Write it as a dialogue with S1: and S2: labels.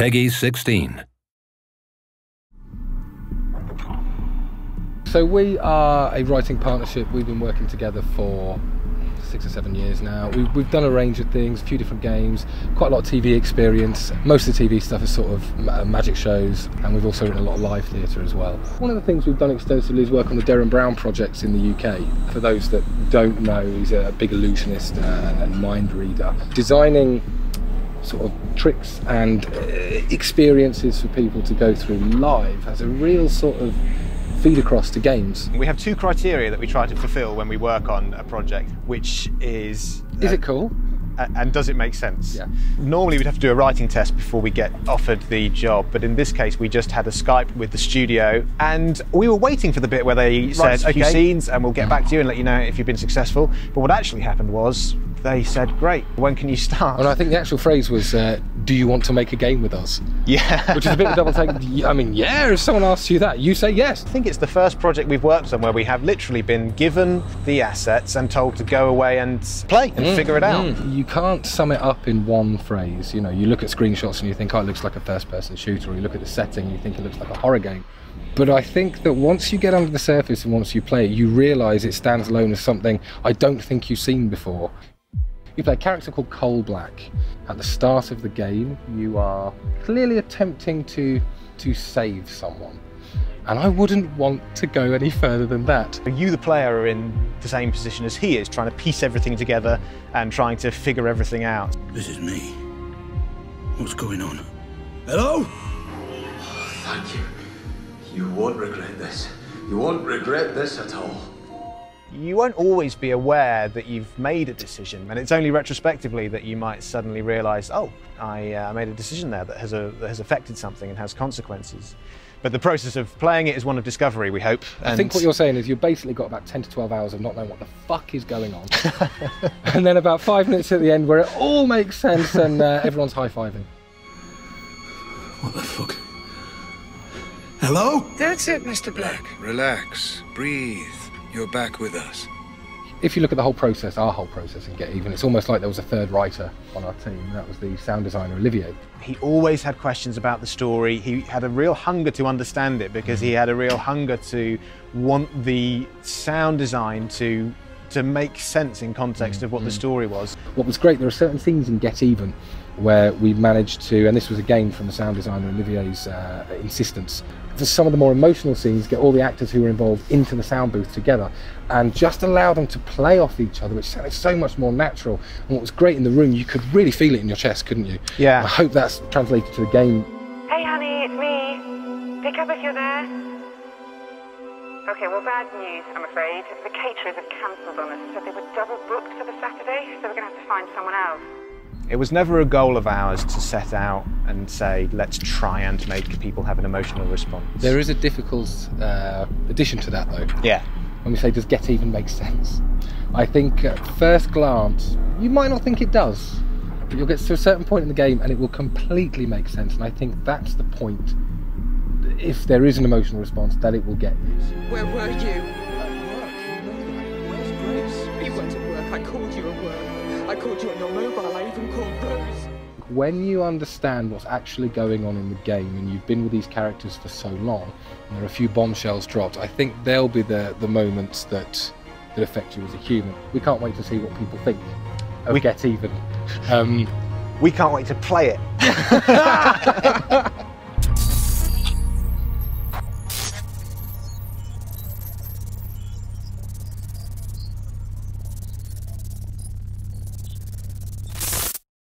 S1: Peggy 16.
S2: So we are a writing partnership. We've been working together for 6 or 7 years now. We've done a range of things, a few different games, quite a lot of TV experience. Most of the TV stuff is sort of magic shows, and we've also written a lot of live theatre as well. One of the things we've done extensively is work on the Derren Brown projects in the UK. For those that don't know, he's a big illusionist and mind reader, designing sort of tricks and experiences for people to go through live has a real sort of feed across to games.
S3: We have 2 criteria that we try to fulfill when we work on a project, which is
S2: it cool?
S3: And does it make sense?
S2: Yeah.
S3: Normally we'd have to do a writing test before we get offered the job, but in this case we just had a Skype with the studio, and we were waiting for the bit where they said a few scenes and we'll get back to you and let you know if you've been successful. But what actually happened was they said, great, when can you start?
S2: And I think the actual phrase was, do you want to make a game with us?
S3: Yeah.
S2: Which is a bit of a double take. I mean, yeah, if someone asks you that, you say yes.
S3: I think it's the first project we've worked on where we have literally been given the assets and told to go away and play and figure it out.
S2: You can't sum it up in one phrase. You know, you look at screenshots and you think, oh, it looks like a first-person shooter, or you look at the setting and you think it looks like a horror game. But I think that once you get under the surface and once you play it, you realise it stands alone as something I don't think you've seen before. You play a character called Coal Black. At the start of the game, you are clearly attempting to save someone. And I wouldn't want to go any further than that.
S3: You, the player, are in the same position as he is, trying to piece everything together and trying to figure everything out.
S4: This is me. What's going on? Hello?
S5: Oh, thank you. You won't regret this. You won't regret this at all.
S3: You won't always be aware that you've made a decision, and it's only retrospectively that you might suddenly realise, oh, I made a decision there that has affected something and has consequences. But the process of playing it is one of discovery, we hope.
S2: I think what you're saying is you've basically got about 10 to 12 hours of not knowing what the fuck is going on. And then about 5 minutes at the end where it all makes sense and everyone's high-fiving.
S4: What the fuck? Hello?
S6: That's it, Mr. Black. Relax. Breathe. You're back with us.
S2: If you look at the whole process, our whole process in Get Even, it's almost like there was a third writer on our team, and that was the sound designer, Olivier.
S3: He always had questions about the story. He had a real hunger to understand it because he had a real hunger to want the sound design to make sense in context of what the story was.
S2: What was great, there are certain scenes in Get Even where we managed to, and this was again from the sound designer Olivier's insistence, for some of the more emotional scenes, get all the actors who were involved into the sound booth together and just allow them to play off each other, which sounded so much more natural. And what was great in the room, you could really feel it in your chest, couldn't you?
S3: Yeah.
S2: I hope that's translated to the game.
S7: Hey honey, it's me. Pick up if you're there. Okay, well, bad news, I'm afraid. The caterers have cancelled on us, so they were double booked for the Saturday, so we're going to have to find someone else.
S3: It was never a goal of ours to set out and say, let's try and make people have an emotional response.
S2: There is a difficult addition to that, though.
S3: Yeah.
S2: When we say, does Get Even make sense? I think at first glance, you might not think it does, but you'll get to a certain point in the game and it will completely make sense. And I think that's the point, if there is an emotional response, that it will get you.
S6: Where were you? At work. You know that. Where's Grace? You weren't at work. I called you at work. I called you on your mobile. I even called Rose.
S2: When you understand what's actually going on in the game and you've been with these characters for so long and there are a few bombshells dropped, I think they'll be the moments that affect you as a human. We can't wait to see what people think of Get Even.
S3: We can't wait to play it.